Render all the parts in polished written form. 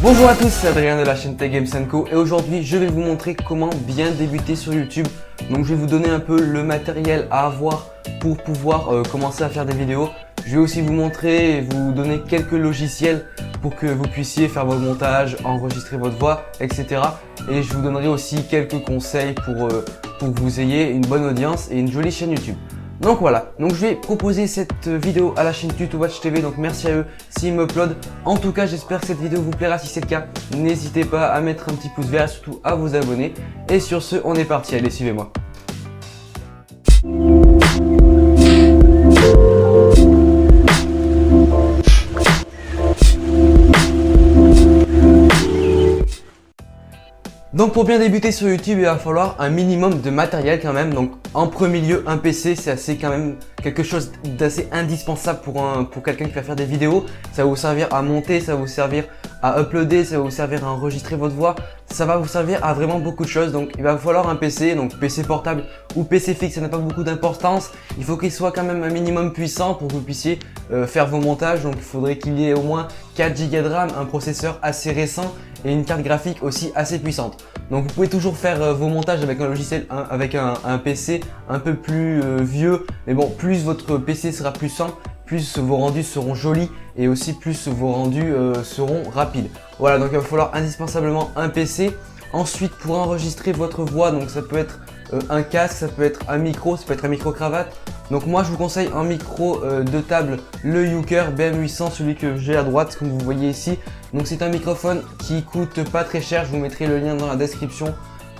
Bonjour à tous, c'est Adrien de la chaîne Tech Games & Co et aujourd'hui je vais vous montrer comment bien débuter sur YouTube. Donc je vais vous donner un peu le matériel à avoir pour pouvoir commencer à faire des vidéos. Je vais aussi vous montrer et vous donner quelques logiciels pour que vous puissiez faire votre montage, enregistrer votre voix, etc. Et je vous donnerai aussi quelques conseils pour que vous ayez une bonne audience et une jolie chaîne YouTube. Donc voilà, donc je vais proposer cette vidéo à la chaîne TutoWatch TV, donc merci à eux s'ils m'uploadent. En tout cas, j'espère que cette vidéo vous plaira. Si c'est le cas, n'hésitez pas à mettre un petit pouce vert et surtout à vous abonner. Et sur ce, on est parti, allez, suivez-moi. Donc pour bien débuter sur YouTube, il va falloir un minimum de matériel quand même. Donc en premier lieu, un PC, c'est assez quand même quelque chose d'assez indispensable pour quelqu'un qui va faire des vidéos. Ça va vous servir à monter, ça va vous servir à uploader, ça va vous servir à enregistrer votre voix. Ça va vous servir à vraiment beaucoup de choses. Donc il va vous falloir un PC, donc PC portable ou PC fixe, ça n'a pas beaucoup d'importance. Il faut qu'il soit quand même un minimum puissant pour que vous puissiez faire vos montages. Donc il faudrait qu'il y ait au moins 4 Go de RAM, un processeur assez récent et une carte graphique aussi assez puissante. Donc vous pouvez toujours faire vos montages avec un logiciel, avec un PC un peu plus vieux, mais bon, plus votre PC sera puissant, plus vos rendus seront jolis et aussi plus vos rendus seront rapides. Voilà, donc il va falloir indispensablement un PC. Ensuite, pour enregistrer votre voix, donc ça peut être un casque, ça peut être un micro, ça peut être un micro cravate. Donc moi je vous conseille un micro de table, le Yuker BM800, celui que j'ai à droite comme vous voyez ici. Donc c'est un microphone qui coûte pas très cher, je vous mettrai le lien dans la description.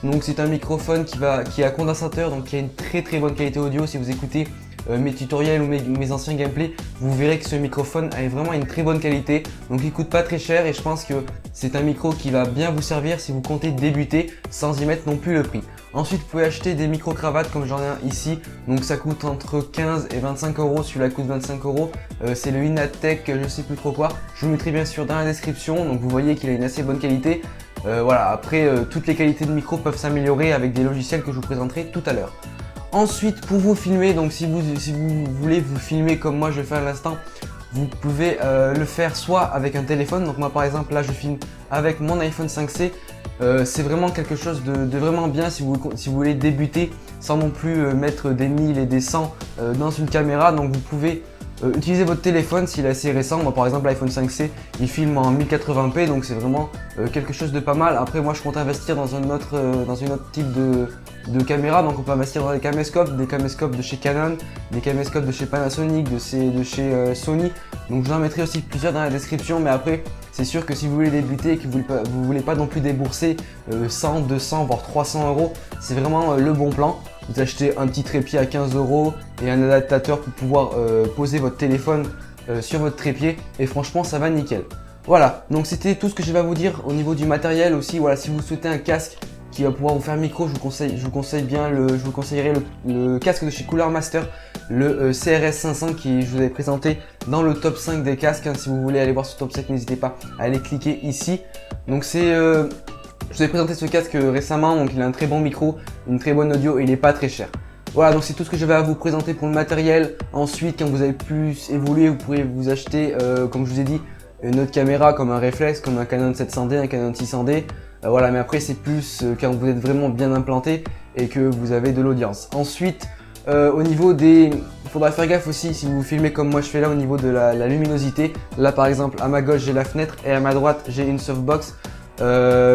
Donc c'est un microphone qui a condensateur, donc qui a une très bonne qualité audio. Si vous écoutez mes tutoriels ou mes anciens gameplays, vous verrez que ce microphone a vraiment une très bonne qualité. Donc il coûte pas très cher et je pense que c'est un micro qui va bien vous servir si vous comptez débuter sans y mettre non plus le prix. Ensuite, vous pouvez acheter des micro-cravates comme j'en ai un ici. Donc ça coûte entre 15 et 25 euros. Celui-là coûte 25 euros. C'est le Inatech, je sais plus trop quoi. Je vous mettrai bien sûr dans la description. Donc vous voyez qu'il a une assez bonne qualité. Voilà, après toutes les qualités de micro peuvent s'améliorer avec des logiciels que je vous présenterai tout à l'heure. Ensuite, pour vous filmer, donc si vous voulez vous filmer comme moi je vais faire à l'instant, vous pouvez le faire soit avec un téléphone. Donc moi par exemple là je filme avec mon iPhone 5C. C'est vraiment quelque chose de vraiment bien si vous voulez débuter sans non plus mettre des 1000 et des 100 dans une caméra. Donc vous pouvez utiliser votre téléphone s'il est assez récent. Moi par exemple l'iPhone 5C il filme en 1080p, donc c'est vraiment quelque chose de pas mal. Après moi je compte investir dans une autre type de caméra. Donc on peut investir dans des caméscopes de chez Canon, des caméscopes de chez Panasonic, de chez Sony. Donc je vous en mettrai aussi plusieurs dans la description. Mais après c'est sûr que si vous voulez débuter et que vous voulez pas non plus débourser 100, 200 voire 300 euros, c'est vraiment le bon plan. Vous achetez un petit trépied à 15 euros et un adaptateur pour pouvoir poser votre téléphone sur votre trépied et franchement ça va nickel. Voilà, donc c'était tout ce que je vais vous dire au niveau du matériel aussi. Voilà, si vous souhaitez un casque qui va pouvoir vous faire micro, je vous conseillerais le casque de chez Cooler Master, le CRS 500 qui je vous avais présenté dans le top 5 des casques. Si vous voulez aller voir ce top 5, n'hésitez pas à aller cliquer ici. Donc je vous ai présenté ce casque récemment, donc il a un très bon micro, une très bonne audio et il n'est pas très cher. Voilà, donc c'est tout ce que je vais vous présenter pour le matériel. Ensuite, quand vous avez plus évolué, vous pourrez vous acheter, comme je vous ai dit, une autre caméra comme un réflexe, comme un Canon 700D, un Canon 600D. Voilà, mais après c'est plus quand vous êtes vraiment bien implanté et que vous avez de l'audience. Ensuite, au niveau des... Il faudra faire gaffe aussi si vous filmez comme moi je fais là au niveau de la luminosité. Là par exemple, à ma gauche j'ai la fenêtre et à ma droite j'ai une softbox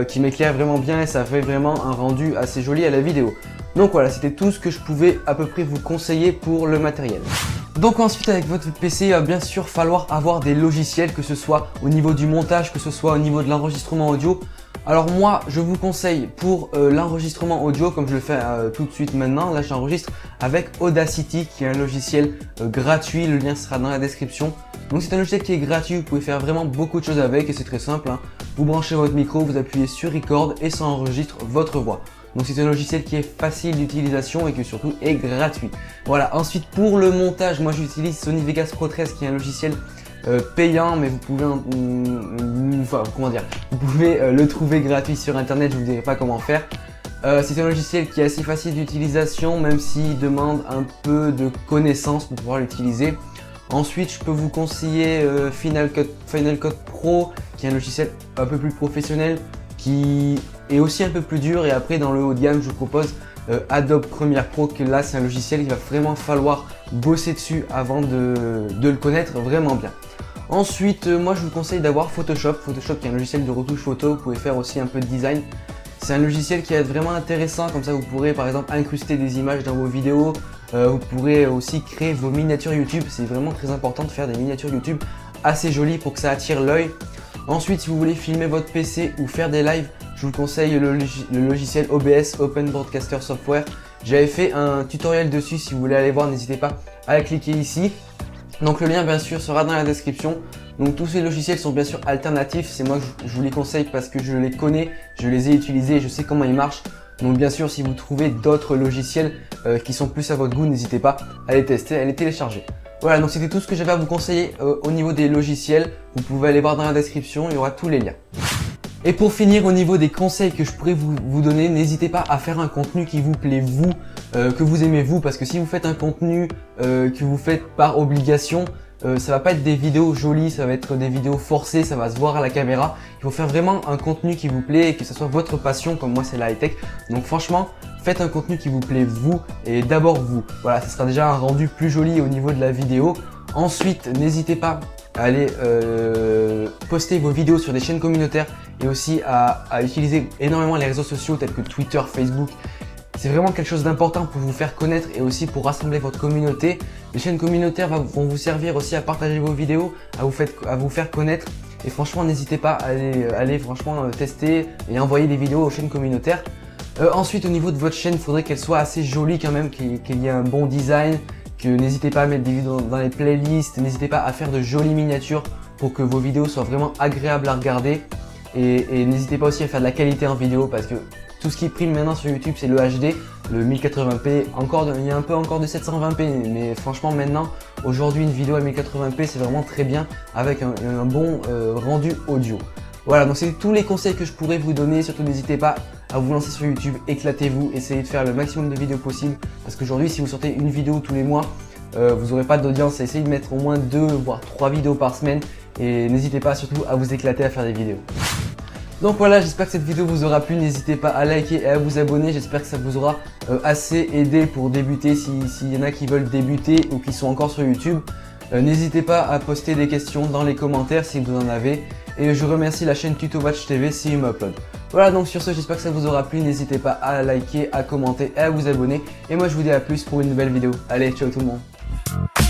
qui m'éclaire vraiment bien et ça fait vraiment un rendu assez joli à la vidéo. Donc voilà, c'était tout ce que je pouvais à peu près vous conseiller pour le matériel. Donc ensuite avec votre PC, il va bien sûr falloir avoir des logiciels, que ce soit au niveau du montage, que ce soit au niveau de l'enregistrement audio. Alors moi je vous conseille pour l'enregistrement audio, comme je le fais tout de suite maintenant, là j'enregistre avec Audacity qui est un logiciel gratuit, le lien sera dans la description. Donc c'est un logiciel qui est gratuit, vous pouvez faire vraiment beaucoup de choses avec et c'est très simple. Vous branchez votre micro, vous appuyez sur Record et ça enregistre votre voix. Donc c'est un logiciel qui est facile d'utilisation et qui surtout est gratuit. Voilà, ensuite pour le montage, moi j'utilise Sony Vegas Pro 13 qui est un logiciel payant, mais vous pouvez vous pouvez le trouver gratuit sur internet, je ne vous dirai pas comment faire. C'est un logiciel qui est assez facile d'utilisation, même s'il demande un peu de connaissances pour pouvoir l'utiliser. Ensuite, je peux vous conseiller Final Cut Pro, qui est un logiciel un peu plus professionnel, qui est aussi un peu plus dur. Et après, dans le haut de gamme, je vous propose Adobe Premiere Pro, que là, c'est un logiciel qu'il va vraiment falloir bosser dessus avant de le connaître vraiment bien. Ensuite, moi, je vous conseille d'avoir Photoshop. Photoshop, qui est un logiciel de retouche photo. Vous pouvez faire aussi un peu de design. C'est un logiciel qui va être vraiment intéressant, comme ça vous pourrez par exemple incruster des images dans vos vidéos, vous pourrez aussi créer vos miniatures YouTube. C'est vraiment très important de faire des miniatures YouTube assez jolies pour que ça attire l'œil. Ensuite, si vous voulez filmer votre PC ou faire des lives, je vous conseille le logiciel OBS, Open Broadcaster Software. J'avais fait un tutoriel dessus, si vous voulez aller voir, n'hésitez pas à cliquer ici. Donc le lien bien sûr sera dans la description. Donc tous ces logiciels sont bien sûr alternatifs, c'est moi que je vous les conseille parce que je les connais, je les ai utilisés, je sais comment ils marchent. Donc bien sûr, si vous trouvez d'autres logiciels qui sont plus à votre goût, n'hésitez pas à les tester, à les télécharger. Voilà, donc c'était tout ce que j'avais à vous conseiller au niveau des logiciels. Vous pouvez aller voir dans la description, il y aura tous les liens. Et pour finir, au niveau des conseils que je pourrais vous donner, n'hésitez pas à faire un contenu qui vous plaît vous, que vous aimez vous, parce que si vous faites un contenu que vous faites par obligation, ça va pas être des vidéos jolies, ça va être des vidéos forcées, ça va se voir à la caméra. Il faut faire vraiment un contenu qui vous plaît et que ce soit votre passion, comme moi c'est la high-tech. Donc franchement, faites un contenu qui vous plaît vous et d'abord vous. Voilà, ça sera déjà un rendu plus joli au niveau de la vidéo. Ensuite, n'hésitez pas à aller poster vos vidéos sur des chaînes communautaires et aussi à utiliser énormément les réseaux sociaux tels que Twitter, Facebook. C'est vraiment quelque chose d'important pour vous faire connaître et aussi pour rassembler votre communauté. Les chaînes communautaires vont vous servir aussi à partager vos vidéos, à vous faire connaître. Et franchement, n'hésitez pas à aller franchement tester et envoyer des vidéos aux chaînes communautaires. Ensuite, au niveau de votre chaîne, il faudrait qu'elle soit assez jolie quand même, qu'il y ait un bon design. Que n'hésitez pas à mettre des vidéos dans les playlists, n'hésitez pas à faire de jolies miniatures pour que vos vidéos soient vraiment agréables à regarder. Et n'hésitez pas aussi à faire de la qualité en vidéo parce que tout ce qui prime maintenant sur YouTube, c'est le HD, le 1080p. Il y a un peu encore de 720p, mais franchement maintenant, aujourd'hui, une vidéo à 1080p, c'est vraiment très bien avec un bon rendu audio. Voilà, donc c'est tous les conseils que je pourrais vous donner. Surtout, n'hésitez pas à vous lancer sur YouTube, éclatez-vous, essayez de faire le maximum de vidéos possible. Parce qu'aujourd'hui, si vous sortez une vidéo tous les mois, vous n'aurez pas d'audience. Essayez de mettre au moins 2 voire 3 vidéos par semaine. Et n'hésitez pas surtout à vous éclater à faire des vidéos. Donc voilà, j'espère que cette vidéo vous aura plu. N'hésitez pas à liker et à vous abonner. J'espère que ça vous aura assez aidé pour débuter s'il y en a qui veulent débuter ou qui sont encore sur YouTube. N'hésitez pas à poster des questions dans les commentaires si vous en avez. Et je remercie la chaîne TutoWatch TV si il m'upload. Voilà, donc sur ce, j'espère que ça vous aura plu. N'hésitez pas à liker, à commenter et à vous abonner. Et moi, je vous dis à plus pour une nouvelle vidéo. Allez, ciao tout le monde.